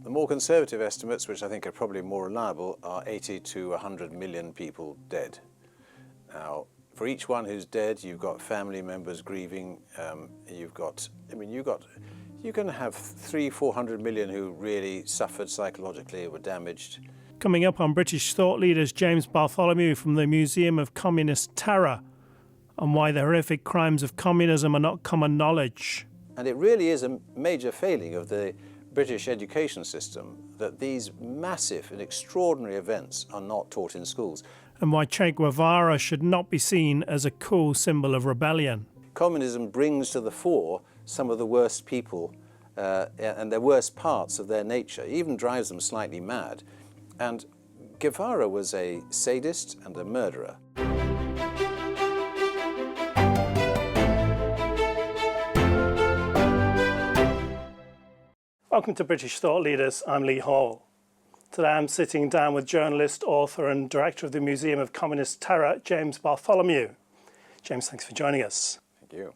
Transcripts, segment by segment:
The more conservative estimates, which I think are probably more reliable, are 80 to 100 million people dead. Now, for each one who's dead, you've got family members grieving. You can have 300–400 million who really suffered psychologically, were damaged. Coming up on British thought leaders, James Bartholomew from the Museum of Communist Terror, and why the horrific crimes of communism are not common knowledge. And it really is a major failing of the British education system that these massive and extraordinary events are not taught in schools. And why Che Guevara should not be seen as a cool symbol of rebellion. Communism brings to the fore some of the worst people and the worst parts of their nature, it even drives them slightly mad. And Guevara was a sadist and a murderer. Welcome to British Thought Leaders. I'm Lee Hall. Today I'm sitting down with journalist, author and director of the Museum of Communist Terror, James Bartholomew. James, thanks for joining us. Thank you.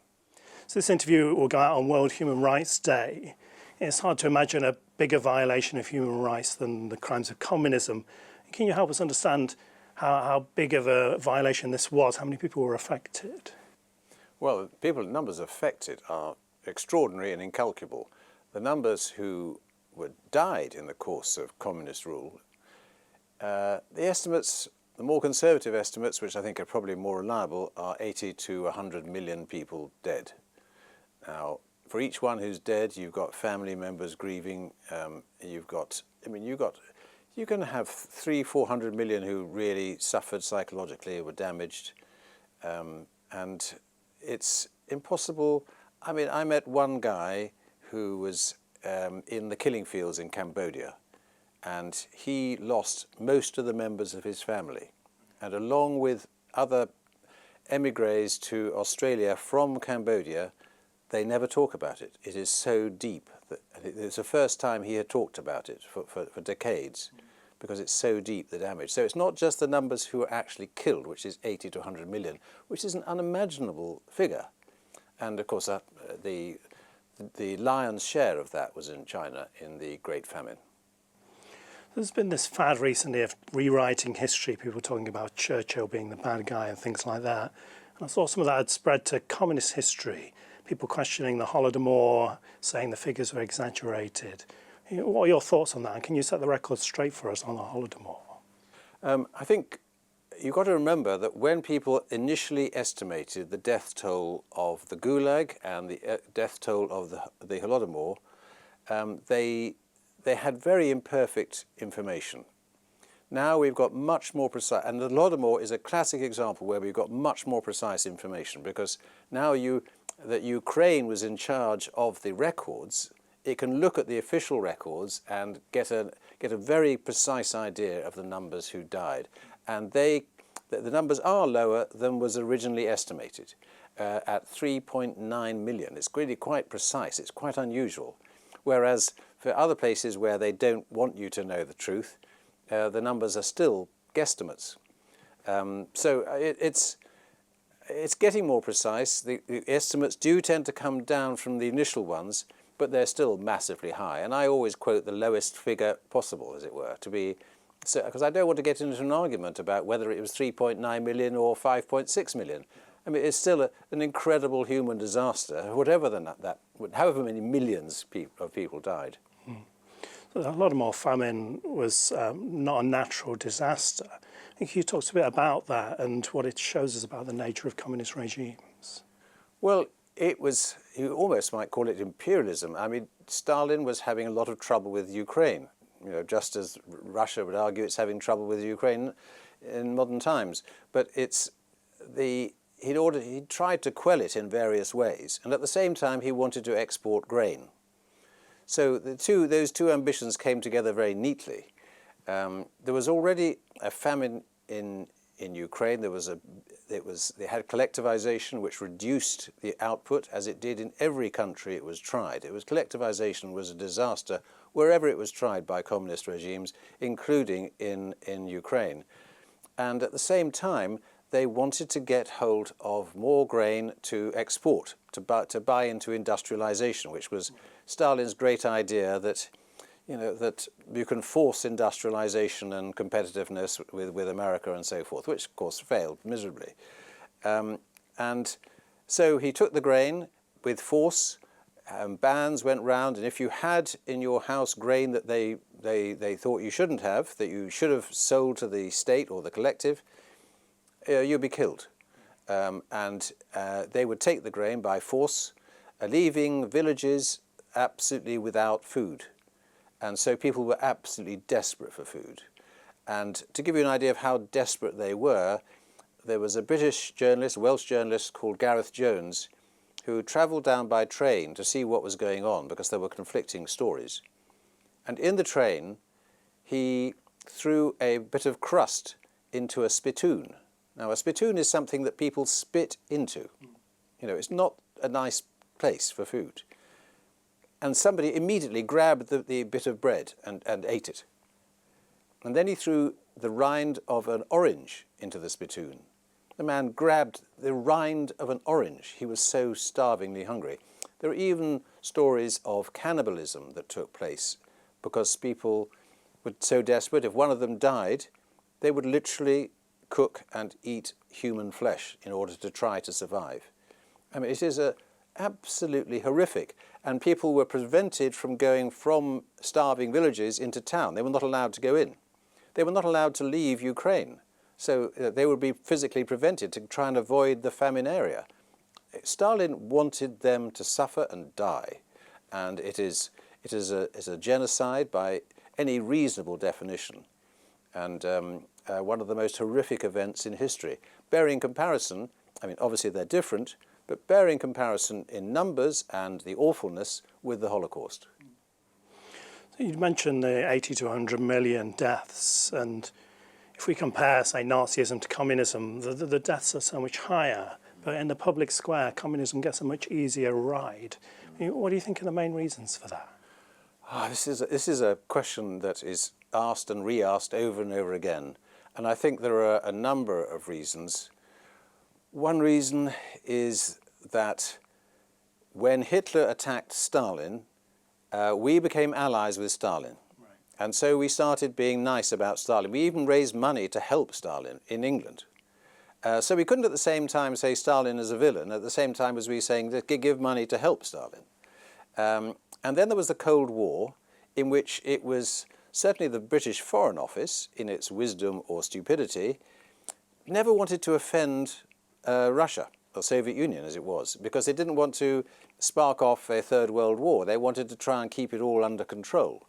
So this interview will go out on World Human Rights Day. It's hard to imagine a bigger violation of human rights than the crimes of communism. Can you help us understand how big of a violation this was? How many people were affected? Well, numbers affected are extraordinary and incalculable. The numbers who died in the course of communist rule, the estimates, the more conservative estimates, which I think are probably more reliable, are 80 to 100 million people dead. Now, for each one who's dead, you've got family members grieving. You can have 300–400 million who really suffered psychologically, were damaged, and it's impossible. I mean, I met one guy who was in the killing fields in Cambodia, and he lost most of the members of his family, and along with other emigres to Australia from Cambodia, they never talk about it. It is so deep that it's the first time he had talked about it for decades, because it's so deep, the damage. So it's not just the numbers who are actually killed, which is 80 to 100 million, which is an unimaginable figure. And of course, the lion's share of that was in China in the Great Famine. There's been this fad recently of rewriting history, people talking about Churchill being the bad guy and things like that. And I saw some of that had spread to communist history, people questioning the Holodomor, saying the figures were exaggerated. What are your thoughts on that? And can you set the record straight for us on the Holodomor? I think you've got to remember that when people initially estimated the death toll of the gulag and the death toll of the Holodomor, they had very imperfect information. Now we've got much more precise, and the Holodomor is a classic example where we've got much more precise information, because now that Ukraine was in charge of the records, it can look at the official records and get a very precise idea of the numbers who died. And the numbers are lower than was originally estimated, at 3.9 million. It's really quite precise, it's quite unusual. Whereas for other places where they don't want you to know the truth, the numbers are still guesstimates. So it's getting more precise. The estimates do tend to come down from the initial ones, but they're still massively high. And I always quote the lowest figure possible, as it were, because I don't want to get into an argument about whether it was 3.9 million or 5.6 million. I mean, it's still an incredible human disaster, whatever however many millions of people died. So the Holodomor famine was not a natural disaster. I think you talked a bit about that and what it shows us about the nature of communist regimes. Well, you almost might call it imperialism. I mean, Stalin was having a lot of trouble with Ukraine, just as Russia would argue it's having trouble with Ukraine in modern times. But he tried to quell it in various ways, and at the same time he wanted to export grain. So those two ambitions came together very neatly. There was already a famine in Ukraine. They had collectivization, which reduced the output, as it did in every country it was tried. Collectivization was a disaster wherever it was tried by communist regimes, including in Ukraine. And at the same time, they wanted to get hold of more grain to export, to buy into industrialization, which was Stalin's great idea that that you can force industrialization and competitiveness with America and so forth, which of course failed miserably. And so he took the grain with force. Bans went round, and if you had in your house grain that they thought you shouldn't have, that you should have sold to the state or the collective, you'd be killed. And they would take the grain by force, leaving villages absolutely without food. And so people were absolutely desperate for food. And to give you an idea of how desperate they were, there was a British journalist, Welsh journalist called Gareth Jones, who travelled down by train to see what was going on because there were conflicting stories. And in the train, he threw a bit of crust into a spittoon. Now, a spittoon is something that people spit into. It's not a nice place for food. And somebody immediately grabbed the bit of bread and ate it. And then he threw the rind of an orange into the spittoon. The man grabbed the rind of an orange. He was so starvingly hungry. There are even stories of cannibalism that took place because people were so desperate. If one of them died, they would literally cook and eat human flesh in order to try to survive. I mean, it is absolutely horrific. And people were prevented from going from starving villages into town. They were not allowed to go in. They were not allowed to leave Ukraine. So they would be physically prevented to try and avoid the famine area. Stalin wanted them to suffer and die. And it is a genocide by any reasonable definition. And one of the most horrific events in history. Bearing comparison, I mean, obviously they're different, but bearing comparison in numbers and the awfulness with the Holocaust. So you mentioned the 80 to 100 million deaths, and if we compare, say, Nazism to communism, the deaths are so much higher, but in the public square, communism gets a much easier ride. What do you think are the main reasons for that? This is a question that is asked and re-asked over and over again, and I think there are a number of reasons. One reason is that when Hitler attacked Stalin, we became allies with Stalin. And so we started being nice about Stalin. We even raised money to help Stalin in England. So we couldn't at the same time say Stalin is a villain, at the same time as we saying that give money to help Stalin. And then there was the Cold War, in which it was certainly the British Foreign Office, in its wisdom or stupidity, never wanted to offend Russia, or Soviet Union as it was, because they didn't want to spark off a Third World War. They wanted to try and keep it all under control.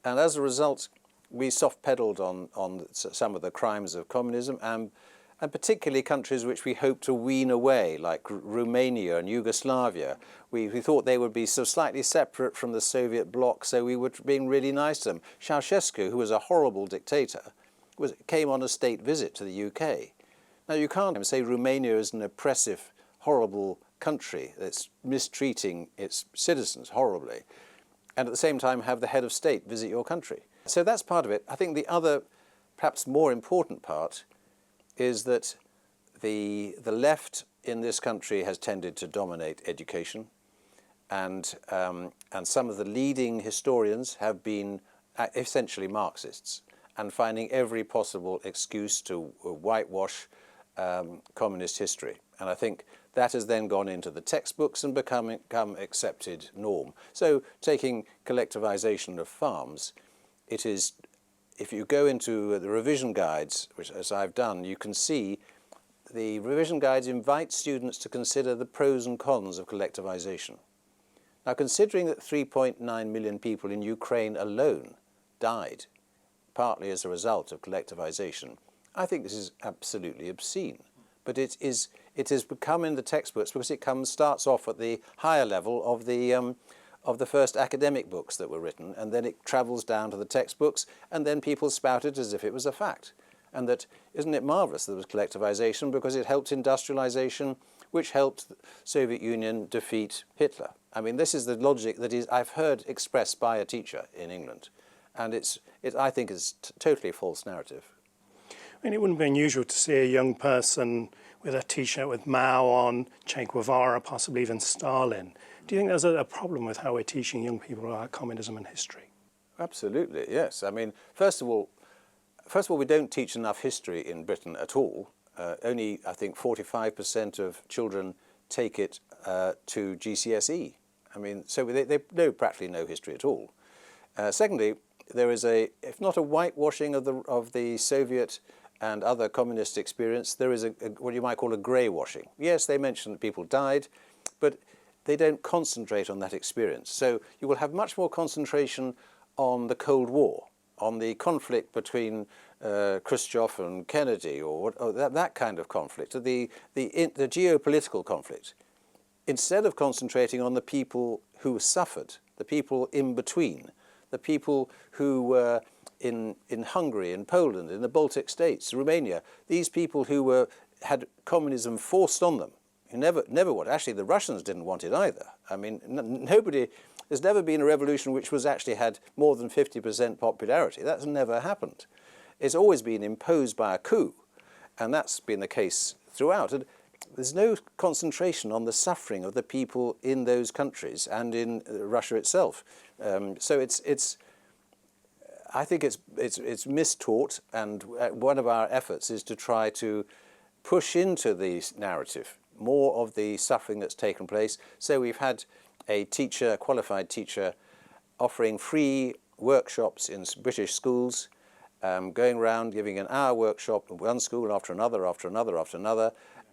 And as a result, we soft-pedaled on some of the crimes of communism, and particularly countries which we hoped to wean away, like Romania and Yugoslavia. We thought they would be so slightly separate from the Soviet bloc, so we were being really nice to them. Ceausescu, who was a horrible dictator, came on a state visit to the UK. Now, you can't say Romania is an oppressive, horrible country that's mistreating its citizens horribly, and at the same time have the head of state visit your country. So that's part of it. I think the other, perhaps more important part, is that the left in this country has tended to dominate education, and some of the leading historians have been essentially Marxists and finding every possible excuse to whitewash communist history. And I think that has then gone into the textbooks and become accepted norm. So taking collectivization of farms, it is, if you go into the revision guides, which as I've done, you can see the revision guides invite students to consider the pros and cons of collectivization. Now, considering that 3.9 million people in Ukraine alone died, partly as a result of collectivization, I think this is absolutely obscene. But it has become in the textbooks because it starts off at the higher level of the first academic books that were written, and then it travels down to the textbooks, and then people spout it as if it was a fact. And that, isn't it marvelous that there was collectivization because it helped industrialization, which helped the Soviet Union defeat Hitler. I mean, this is the logic that I've heard expressed by a teacher in England, and I think it's totally a false narrative. I mean, it wouldn't be unusual to see a young person with a T-shirt with Mao on, Che Guevara, possibly even Stalin. Do you think there's a problem with how we're teaching young people about communism and history? Absolutely, yes. I mean, first of all, we don't teach enough history in Britain at all. Only, I think, 45% of children take it to GCSE. I mean, so they know practically no history at all. Secondly, there is if not a whitewashing of the Soviet and other communist experience, there is what you might call a grey washing. Yes, they mention that people died, but they don't concentrate on that experience. So you will have much more concentration on the Cold War, on the conflict between Khrushchev and Kennedy, or that kind of conflict, the geopolitical conflict, instead of concentrating on the people who suffered, the people in between, the people who were in Hungary, in Poland, in the Baltic states, Romania, these people who had communism forced on them. Never want. Actually, the Russians didn't want it either. I mean, nobody. There's never been a revolution which was actually had more than 50% popularity. That's never happened. It's always been imposed by a coup, and that's been the case throughout. And there's no concentration on the suffering of the people in those countries and in Russia itself. So I think it's mistaught, and one of our efforts is to try to push into the narrative more of the suffering that's taken place. So we've had a qualified teacher, offering free workshops in British schools, going around giving an hour workshop in one school after another,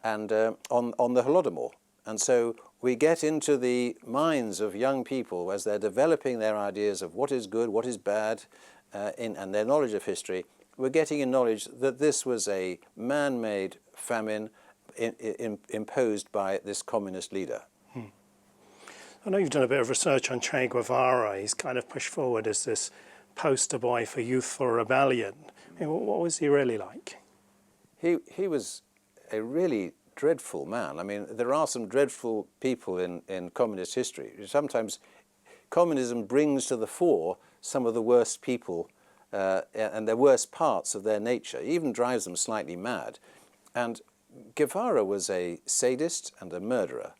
and on the Holodomor. And so we get into the minds of young people as they're developing their ideas of what is good, what is bad, and their knowledge of history. We're getting in knowledge that this was a man-made famine imposed by this communist leader. I know you've done a bit of research on Che Guevara. He's kind of pushed forward as this poster boy for youthful rebellion. I mean, what was he really like? He was a really dreadful man. I mean, there are some dreadful people in communist history. Sometimes communism brings to the fore some of the worst people and the worst parts of their nature. It even drives them slightly mad. And Guevara was a sadist and a murderer.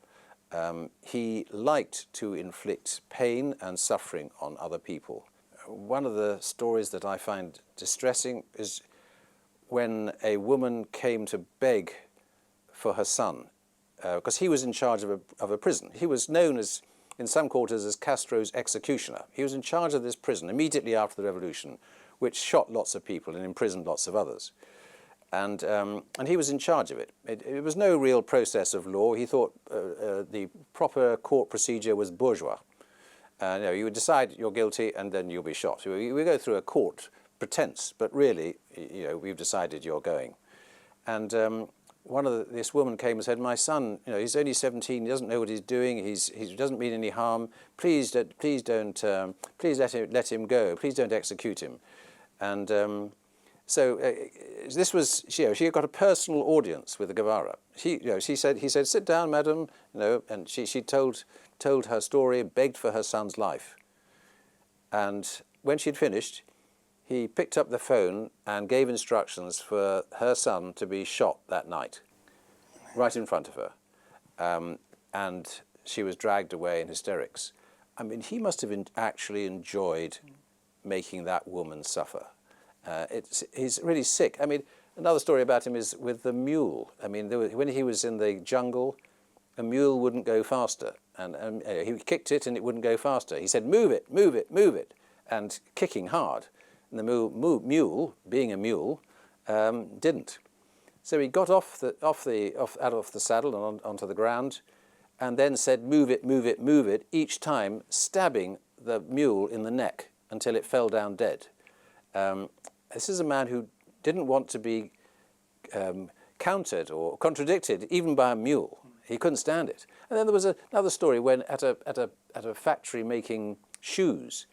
He liked to inflict pain and suffering on other people. One of the stories that I find distressing is when a woman came to beg for her son, because he was in charge of a prison. He was known as, in some quarters, as Castro's executioner. He was in charge of this prison immediately after the revolution, which shot lots of people and imprisoned lots of others. And he was in charge of it. It was no real process of law. He thought the proper court procedure was bourgeois. You would decide you're guilty and then you'll be shot. We go through a court pretense, but really, we've decided you're going. And this woman came and said, "My son, he's only 17. He doesn't know what he's doing. He doesn't mean any harm. Please let him go. Please don't execute him." And so this was, she got a personal audience with Guevara. He said, "Sit down, madam," and she told her story, begged for her son's life. And when she'd finished, he picked up the phone and gave instructions for her son to be shot that night, right in front of her. And she was dragged away in hysterics. I mean, he must have actually enjoyed making that woman suffer. He's really sick. I mean, another story about him is with the mule. I mean, when he was in the jungle, a mule wouldn't go faster. And he kicked it and it wouldn't go faster. He said, "Move it, move it, move it," and kicking hard. And the mule, being a mule, didn't. So he got out of the saddle and onto the ground, and then said, "Move it, move it, move it," each time stabbing the mule in the neck until it fell down dead. This is a man who didn't want to be countered or contradicted, even by a mule. He couldn't stand it. And then there was another story when at a factory making shoes,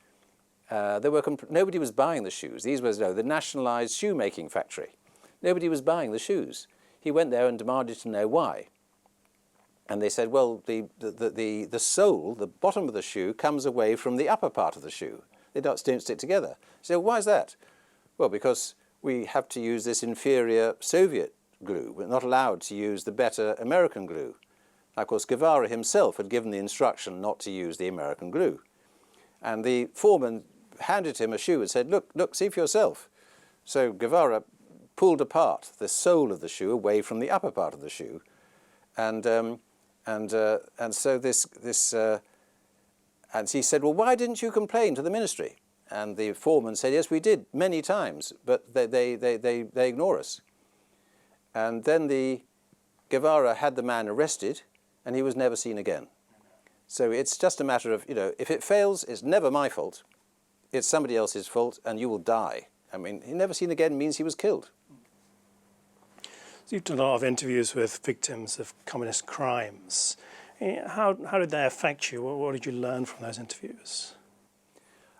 nobody was buying the shoes. These was the nationalised shoemaking factory. Nobody was buying the shoes. He went there and demanded to know why. And they said, "Well, the sole, the bottom of the shoe, comes away from the upper part of the shoe. They don't stick together." He said, "Why is that?" "Well, because we have to use this inferior Soviet glue. We're not allowed to use the better American glue." Now, of course, Guevara himself had given the instruction not to use the American glue. And the foreman handed him a shoe and said, look, see for yourself. So Guevara pulled apart the sole of the shoe away from the upper part of the shoe, and so and he said, well, why didn't you complain to the ministry? And the foreman said, yes, we did many times, but they ignore us. And then the Guevara had the man arrested, and he was never seen again. So it's just a matter of, if it fails, it's never my fault. It's somebody else's fault, and you will die. I mean, he never seen again means he was killed. So you've done a lot of interviews with victims of communist crimes. How did they affect you? What did you learn from those interviews?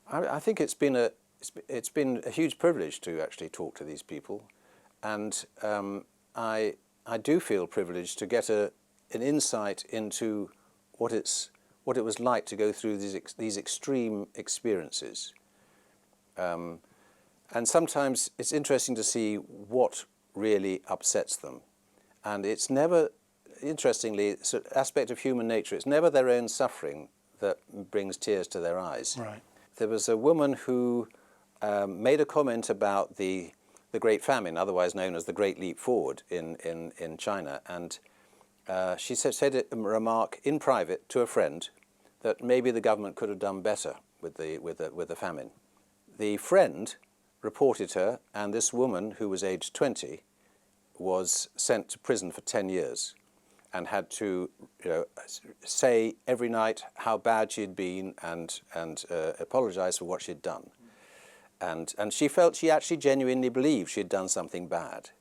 I think it's been a huge privilege to actually talk to these people, and I do feel privileged to get an insight into what it was like to go through these extreme experiences. And sometimes it's interesting to see what really upsets them, and it's never, interestingly, it's an aspect of human nature. It's never their own suffering that brings tears to their eyes. Right. There was a woman who made a comment about the Great Famine, otherwise known as the Great Leap Forward in China, and she said a remark in private to a friend that maybe the government could have done better with the famine. The friend reported her, and this woman, who was aged 20, was sent to prison for 10 years and had to say every night how bad she had been and apologize for what she had done. And she felt she actually genuinely believed she had done something bad.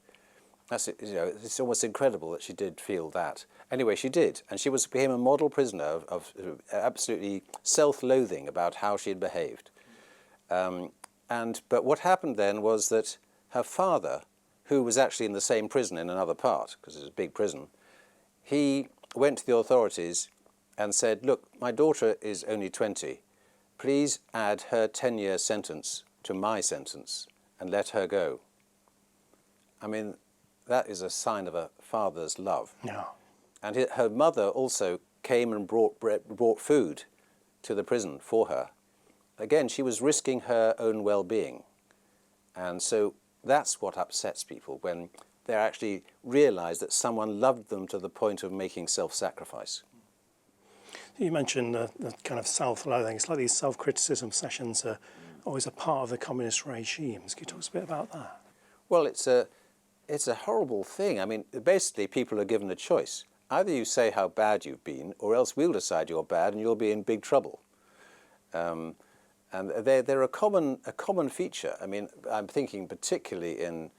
It's almost incredible that she did feel that. Anyway, she did, and she became a model prisoner of absolutely self-loathing about how she had behaved. But what happened then was that her father, who was actually in the same prison in another part, because it was a big prison, he went to the authorities and said, look, my daughter is only 20. Please add her 10-year sentence to my sentence and let her go. I mean, that is a sign of a father's love. Yeah. And her mother also came and brought food to the prison for her. Again, she was risking her own well-being. And so that's what upsets people, when they actually realize that someone loved them to the point of making self-sacrifice. You mentioned the kind of self-loathing. It's like these self-criticism sessions are always a part of the communist regimes. Can you talk us a bit about that? Well, it's a horrible thing. I mean, basically, people are given a choice. Either you say how bad you've been, or else we'll decide you're bad and you'll be in big trouble. And they're a common feature. I mean, I'm thinking particularly in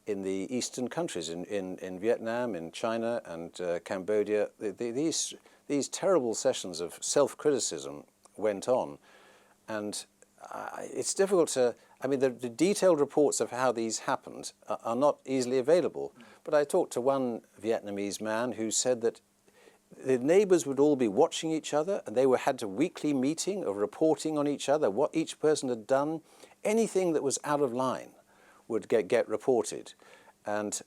the eastern countries, in Vietnam, in China, and Cambodia. These terrible sessions of self-criticism went on, and it's difficult to. I mean, the detailed reports of how these happened are not easily available. But I talked to one Vietnamese man who said that the neighbors would all be watching each other, and they had a weekly meeting of reporting on each other, what each person had done. Anything that was out of line would get reported. And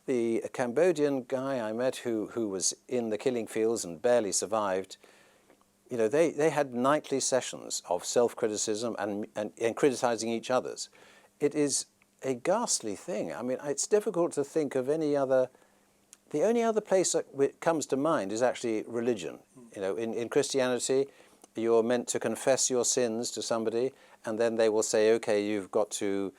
the Cambodian guy I met who was in the killing fields and barely survived, they had nightly sessions of self-criticism and criticizing each other's. It is a ghastly thing. I mean, it's difficult to think of any other. The only other place that comes to mind is actually religion. In Christianity, you're meant to confess your sins to somebody, and then they will say, okay, you've got to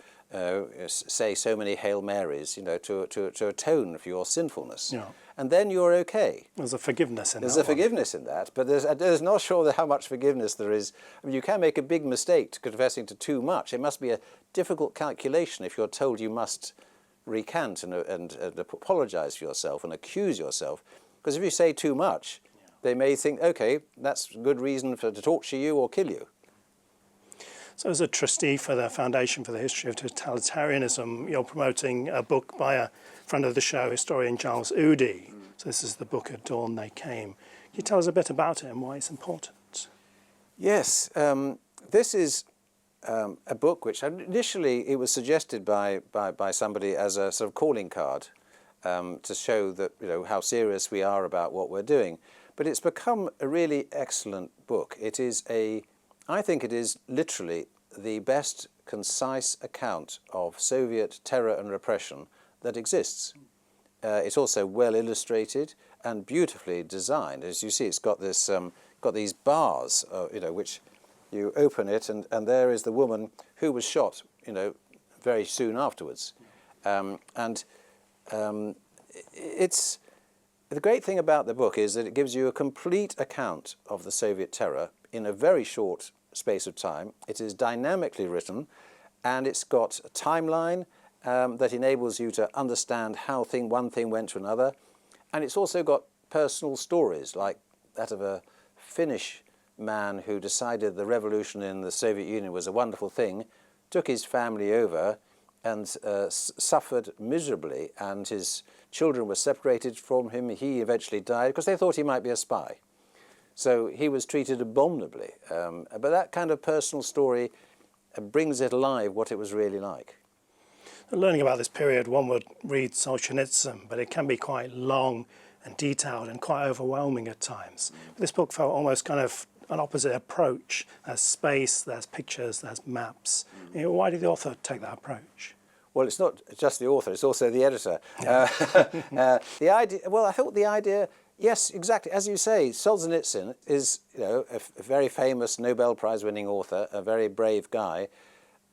say so many Hail Marys, to atone for your sinfulness. Yeah. And then you're okay. There's a forgiveness in that. There's a forgiveness in that, but there's not sure how much forgiveness there is. I mean, you can make a big mistake confessing to too much. It must be a difficult calculation if you're told you must recant and apologize for yourself and accuse yourself. Because if you say too much, they may think, okay, that's a good reason to torture you or kill you. So as a trustee for the Foundation for the History of Totalitarianism, you're promoting a book by a friend of the show, historian Giles Udy. So this is the book At Dawn They Came. Can you tell us a bit about it and why it's important? Yes, this is a book which initially it was suggested by somebody as a sort of calling card to show that how serious we are about what we're doing. But it's become a really excellent book. It is I think it is literally the best concise account of Soviet terror and repression that exists. It's also well illustrated and beautifully designed. As you see, it's got this, got these bars, which you open it, and there is the woman who was shot, very soon afterwards. It's the great thing about the book is that it gives you a complete account of the Soviet terror in a very short space of time. It is dynamically written, and it's got a timeline that enables you to understand how one thing went to another. And it's also got personal stories, like that of a Finnish man who decided the revolution in the Soviet Union was a wonderful thing, took his family over and suffered miserably, and his children were separated from him. He eventually died because they thought he might be a spy. So he was treated abominably. But that kind of personal story brings it alive what it was really like. Learning about this period, one would read Solzhenitsyn, but it can be quite long and detailed and quite overwhelming at times. But this book felt almost kind of an opposite approach. There's space, there's pictures, there's maps. Why did the author take that approach? Well, it's not just the author, it's also the editor. The idea, well, I thought the idea, yes, exactly, as you say, Solzhenitsyn is a very famous Nobel Prize-winning author, a very brave guy,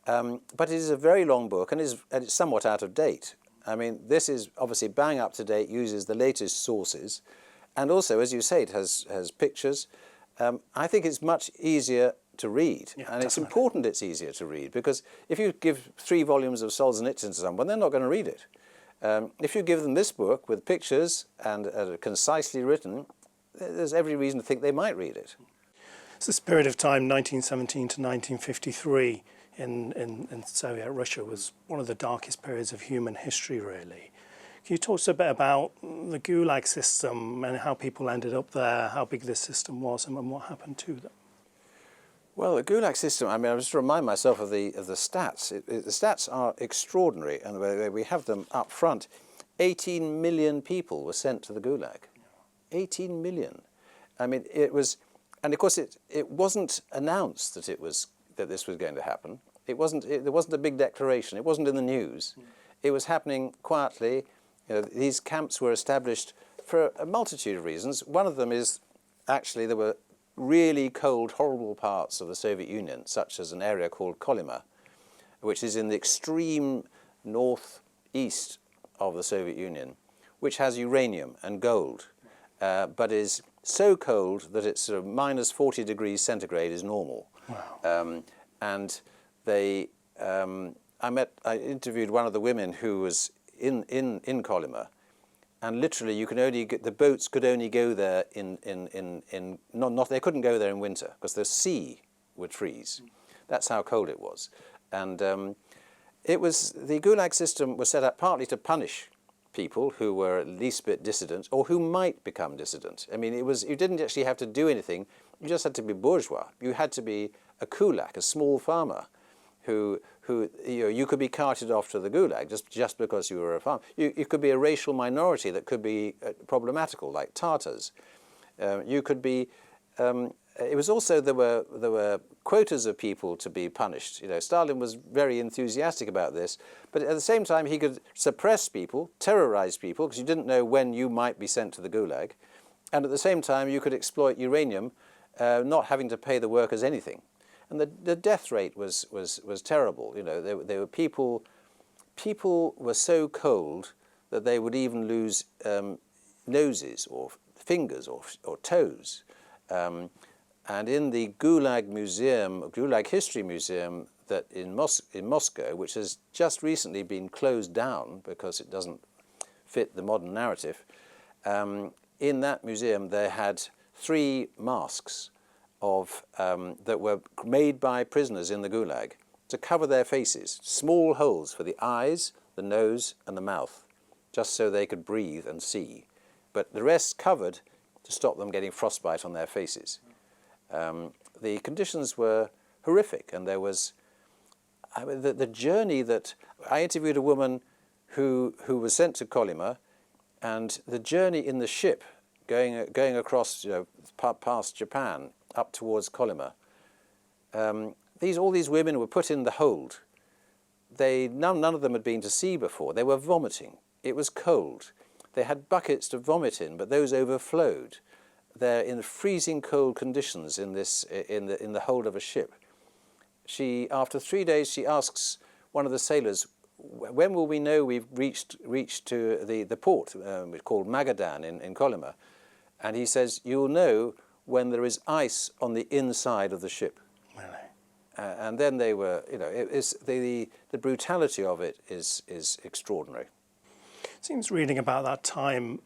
but it is a very long book and it's somewhat out of date. I mean, this is obviously bang up to date, uses the latest sources, and also, as you say, it has pictures. I think it's much easier to read, and it's important it's easier to read, because if you give 3 volumes of Solzhenitsyn to someone, they're not going to read it. If you give them this book with pictures and concisely written, there's every reason to think they might read it. So this period of time, 1917 to 1953, in Soviet Russia was one of the darkest periods of human history, really. Can you talk to us a bit about the gulag system and how people ended up there, how big this system was, and what happened to them? Well, the gulag system, I mean, I just remind myself of the stats. The stats are extraordinary, and we have them up front. 18 million people were sent to the gulag. 18 million. I mean, it was, and of course it wasn't announced that this was going to happen. There wasn't a big declaration. It wasn't in the news. It was happening quietly. These camps were established for a multitude of reasons. One of them is actually there were really cold, horrible parts of the Soviet Union, such as an area called Kolyma, which is in the extreme northeast of the Soviet Union, which has uranium and gold, but is so cold that it's sort of minus 40 degrees centigrade is normal. Wow. And I interviewed one of the women who was in Kolyma, and literally the boats could only go there they couldn't go there in winter because the sea would freeze. That's how cold it was. And the gulag system was set up partly to punish people who were at least a bit dissident or who might become dissident. I mean, you didn't actually have to do anything. You just had to be bourgeois. You had to be a kulak, a small farmer, who you could be carted off to the gulag just because you were a farmer. You could be a racial minority that could be problematical, like Tatars. You could be. It was also there were quotas of people to be punished. Stalin was very enthusiastic about this, but at the same time he could suppress people, terrorize people, because you didn't know when you might be sent to the gulag, and at the same time you could exploit uranium, not having to pay the workers anything. And the death rate was terrible. There were people were so cold that they would even lose noses or fingers or toes. And in the Gulag History Museum that in Moscow, which has just recently been closed down because it doesn't fit the modern narrative, in that museum they had 3 masks that were made by prisoners in the gulag to cover their faces, small holes for the eyes, the nose and the mouth, just so they could breathe and see. But the rest covered to stop them getting frostbite on their faces. The conditions were horrific, and there was the journey that I interviewed a woman who was sent to Kolyma, and the journey in the ship going across past Japan up towards Kolyma. all these women were put in the hold. None of them had been to sea before. They were vomiting. It was cold. They had buckets to vomit in, but those overflowed. They're in freezing cold conditions in the hold of a ship. After 3 days, she asks one of the sailors, "When will we know we've reached to the port called Magadan in Kolyma?" And he says, "You'll know when there is ice on the inside of the ship." Really? And then they were, the brutality of it is extraordinary. It seems reading about that time,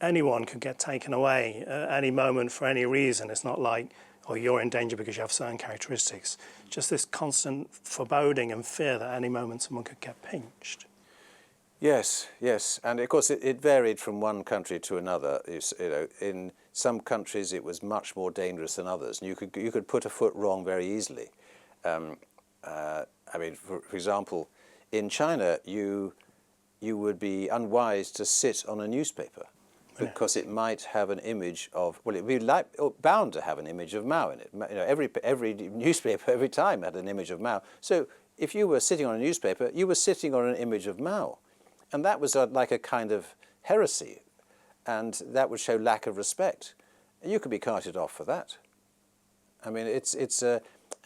anyone could get taken away at any moment for any reason. It's not like, oh, you're in danger because you have certain characteristics. Just this constant foreboding and fear that at any moment someone could get pinched. Yes, and of course it varied from one country to another. In some countries it was much more dangerous than others, and you could put a foot wrong very easily. For example, in China you would be unwise to sit on a newspaper because it might have an image of, well, it'd be bound to have an image of Mao in it. Every newspaper every time had an image of Mao. So if you were sitting on a newspaper, you were sitting on an image of Mao. And that was like a kind of heresy, and that would show lack of respect. And you could be carted off for that. I mean, it's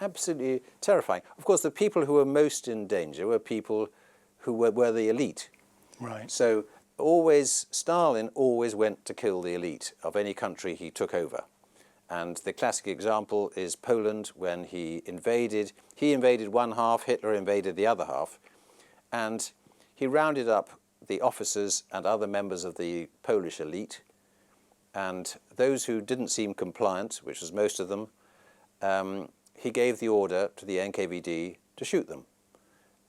absolutely terrifying. Of course, the people who were most in danger were people who were the elite. Right. So Stalin always went to kill the elite of any country he took over. And the classic example is Poland, when he invaded one half, Hitler invaded the other half, and he rounded up the officers and other members of the Polish elite, and those who didn't seem compliant, which was most of them, he gave the order to the NKVD to shoot them.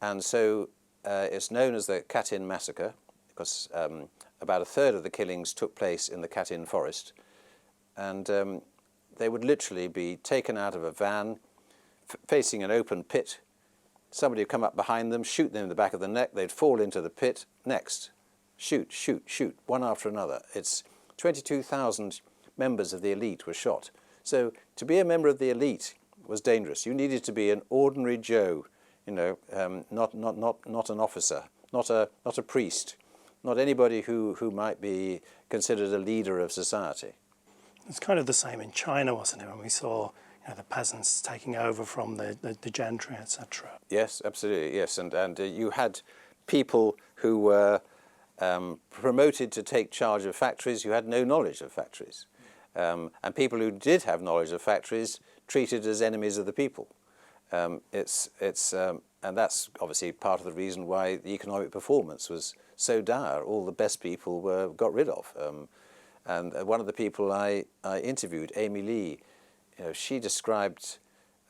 And so it's known as the Katyn massacre, because about a third of the killings took place in the Katyn forest, and they would literally be taken out of a van facing an open pit. Somebody would come up behind them, shoot them in the back of the neck, they'd fall into the pit. Next, shoot, one after another. It's 22,000 members of the elite were shot. So to be a member of the elite was dangerous. You needed to be an ordinary Joe, not an officer, not a priest, not anybody who might be considered a leader of society. It's kind of the same in China, wasn't it, when we saw the peasants taking over from the gentry, etc. Yes, absolutely, yes. And you had people who were promoted to take charge of factories who had no knowledge of factories. And people who did have knowledge of factories treated as enemies of the people. And that's obviously part of the reason why the economic performance was so dire. All the best people got rid of. And one of the people I interviewed, Amy Lee, she described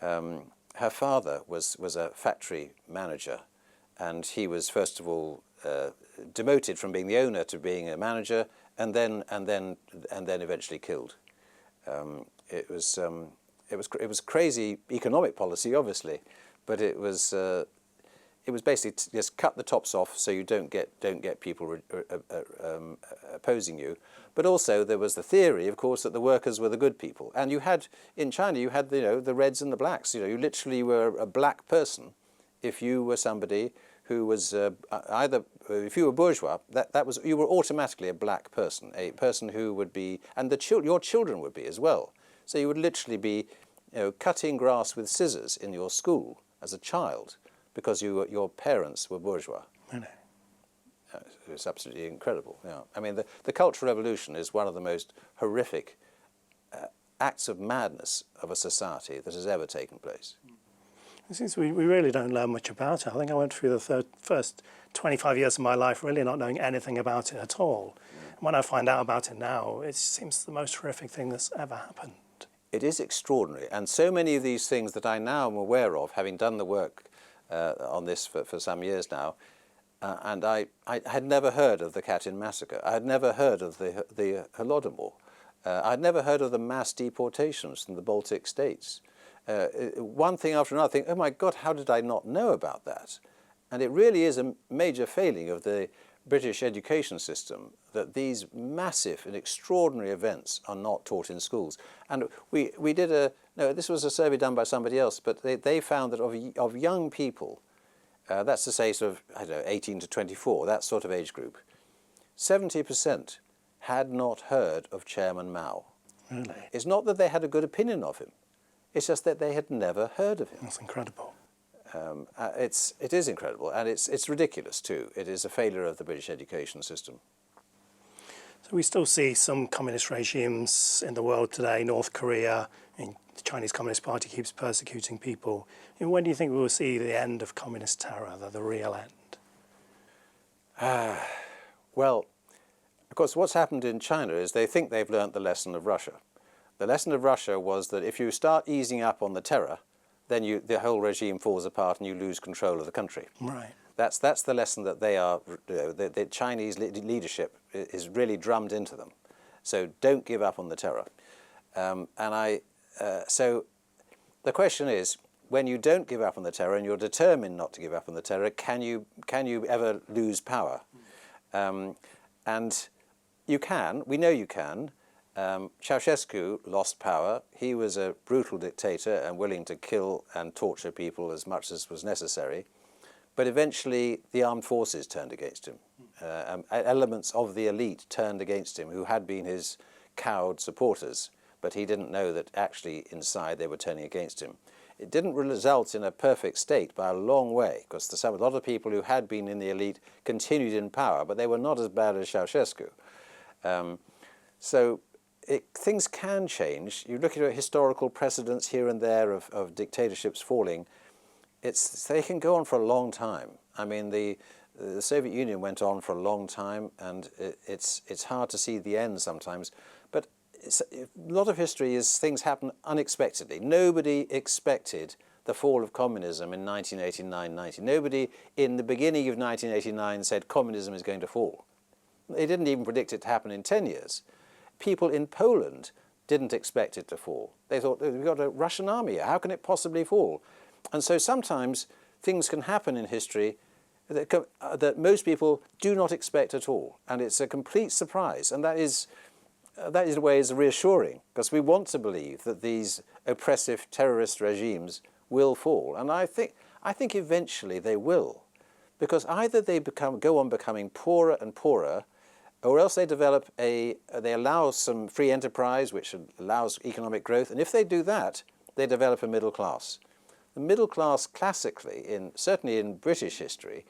her father was a factory manager, and he was first of all demoted from being the owner to being a manager, and then eventually killed. It was crazy economic policy, obviously, but it was basically just cut the tops off so you don't get people opposing you. But also there was the theory, of course, that the workers were the good people. And in China you had the reds and the blacks. You literally were a black person if you were somebody who was either, if you were bourgeois, you were automatically a black person, a person who would be, and your children would be as well. So you would literally be cutting grass with scissors in your school as a child because your parents were bourgeois. I know. It's absolutely incredible. Yeah. I mean, the Cultural Revolution is one of the most horrific acts of madness of a society that has ever taken place. It seems we really don't learn much about it. I think I went through the first 25 years of my life really not knowing anything about it at all. And when I find out about it now, it seems the most horrific thing that's ever happened. It is extraordinary. And so many of these things that I now am aware of, having done the work on this for some years now, and I had never heard of the Katyn massacre. I had never heard of the Holodomor. I had never heard of the mass deportations from the Baltic states. One thing after another, I think, oh my God, how did I not know about that? And it really is a major failing of the British education system that these massive and extraordinary events are not taught in schools. And we did this was a survey done by somebody else, but they found that of young people, that's to say sort of, I don't know, 18 to 24, that sort of age group, 70% had not heard of Chairman Mao. Really? It's not that they had a good opinion of him, it's just that they had never heard of him. That's incredible. It is incredible, and it's ridiculous too. It is a failure of the British education system. So we still see some communist regimes in the world today, North Korea, and the Chinese Communist Party keeps persecuting people. When do you think we will see the end of communist terror, the real end? Well, of course, what's happened in China is they think they've learnt the lesson of Russia. The lesson of Russia was that if you start easing up on the terror, then the whole regime falls apart and you lose control of the country. Right. That's the lesson that the Chinese leadership is really drummed into them. So don't give up on the terror. So the question is, when you don't give up on the terror and you're determined not to give up on the terror, can you ever lose power? And you can. We know you can. Ceausescu lost power. He was a brutal dictator and willing to kill and torture people as much as was necessary. But eventually the armed forces turned against him. Elements of the elite turned against him who had been his cowed supporters, but he didn't know that actually inside they were turning against him. It didn't result in a perfect state by a long way, because a lot of people who had been in the elite continued in power, but they were not as bad as Ceausescu. Things can change. You look at historical precedents here and there of dictatorships falling. They can go on for a long time. I mean, the Soviet Union went on for a long time, and it's hard to see the end sometimes. But a lot of history is things happen unexpectedly. Nobody expected the fall of communism in 1989-90. Nobody in the beginning of 1989 said communism is going to fall. They didn't even predict it to happen in 10 years. People in Poland didn't expect it to fall. They thought, we've got a Russian army here, how can it possibly fall? And so sometimes things can happen in history that most people do not expect at all. And it's a complete surprise. And that is in a way is reassuring, because we want to believe that these oppressive terrorist regimes will fall. And I think eventually they will, because either they go on becoming poorer and poorer, or else they they allow some free enterprise, which allows economic growth. And if they do that, they develop a middle class. The middle class classically, certainly in British history,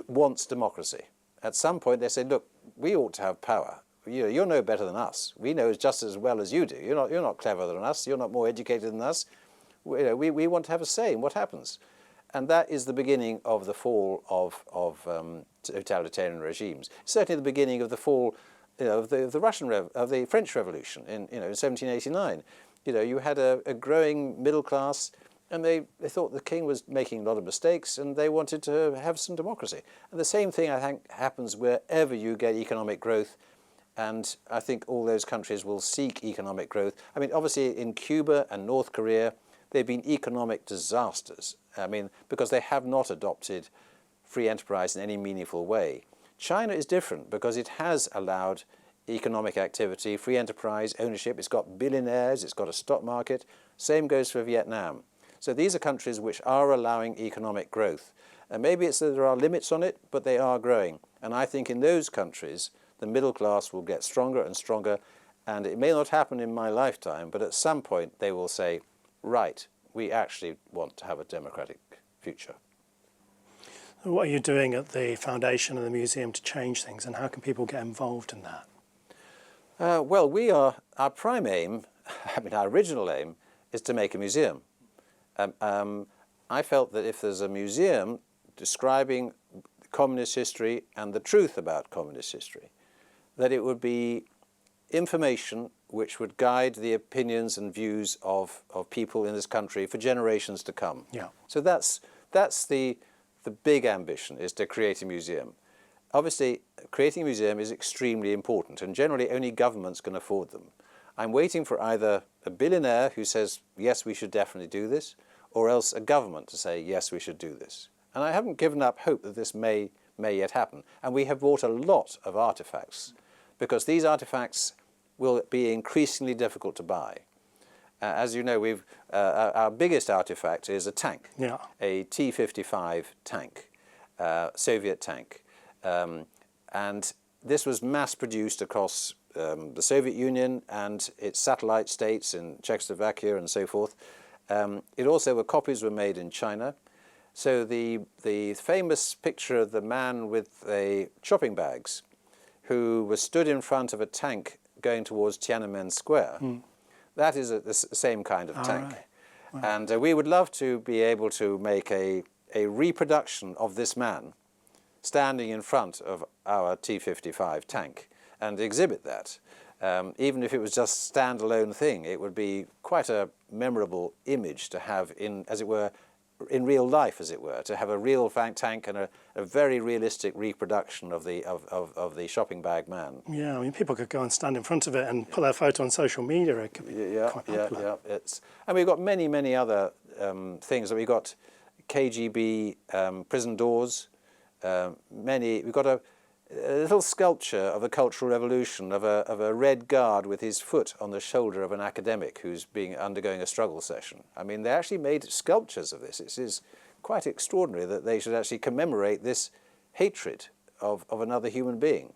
wants democracy. At some point they say, look, we ought to have power. You're no better than us. We know just as well as you do. You're not cleverer than us. You're not more educated than us. We want to have a say in what happens. And that is the beginning of the fall of totalitarian regimes. Certainly the beginning of the fall of the French Revolution in 1789. You had a growing middle class, and they thought the king was making a lot of mistakes, and they wanted to have some democracy. And the same thing, I think, happens wherever you get economic growth. And I think all those countries will seek economic growth. I mean, obviously in Cuba and North Korea, they've been economic disasters. I mean, because they have not adopted free enterprise in any meaningful way. China is different because it has allowed economic activity, free enterprise, ownership. It's got billionaires, it's got a stock market. Same goes for Vietnam. So these are countries which are allowing economic growth. And maybe it's that there are limits on it, but they are growing. And I think in those countries, the middle class will get stronger and stronger. And it may not happen in my lifetime, but at some point they will say, right, we actually want to have a democratic future. What are you doing at the foundation and the museum to change things, and how can people get involved in that? Well, our prime aim, our original aim, is to make a museum. I felt that if there's a museum describing communist history and the truth about communist history, that it would be information which would guide the opinions and views of people in this country for generations to come. Yeah. So that's the big ambition, is to create a museum. Obviously, creating a museum is extremely important, and generally only governments can afford them. I'm waiting for either a billionaire who says, yes, we should definitely do this, or else a government to say, yes, we should do this. And I haven't given up hope that this may may yet happen. And we have bought a lot of artifacts because these artifacts will be increasingly difficult to buy. As you know, our biggest artifact is a tank, a T-55 tank, Soviet tank. And this was mass-produced across the Soviet Union and its satellite states in Czechoslovakia and so forth. Copies were made in China. So the famous picture of the man with the shopping bags who was stood in front of a tank going towards Tiananmen Square, that is the same kind of tank. Right. Wow. And we would love to be able to make a reproduction of this man standing in front of our T-55 tank and exhibit that. Even if it was just a standalone thing, it would be quite a memorable image to have in, as it were, in real life, as it were, to have a real tank and a very realistic reproduction of the shopping bag man. Yeah, I mean, people could go and stand in front of it and put their photo on social media. It could be quite popular. Yeah. And we've got many, many other things. We've got KGB prison doors. We've got a little sculpture of a Cultural Revolution of a red guard with his foot on the shoulder of an academic who's undergoing a struggle session. I mean, they actually made sculptures of this. It is quite extraordinary that they should actually commemorate this hatred of another human being.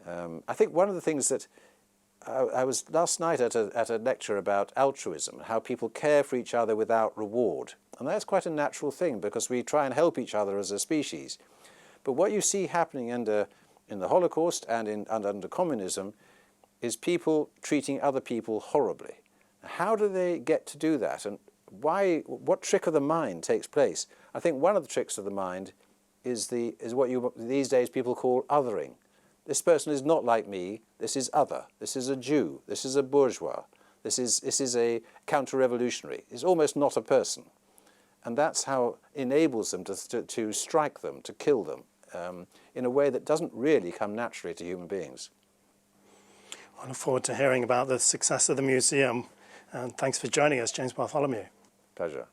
I think one of the things that I was last night at a lecture about altruism, how people care for each other without reward. And that's quite a natural thing because we try and help each other as a species. But what you see happening in the Holocaust and under communism is people treating other people horribly. How do they get to do that? And what trick of the mind takes place? I think one of the tricks of the mind is what these days people call othering. This person is not like me. This is other. This is a Jew. This is a bourgeois. This is a counter-revolutionary. It's almost not a person. And that's how it enables them to strike them, to kill them, in a way that doesn't really come naturally to human beings. I look forward to hearing about the success of the museum. And thanks for joining us, James Bartholomew. Pleasure.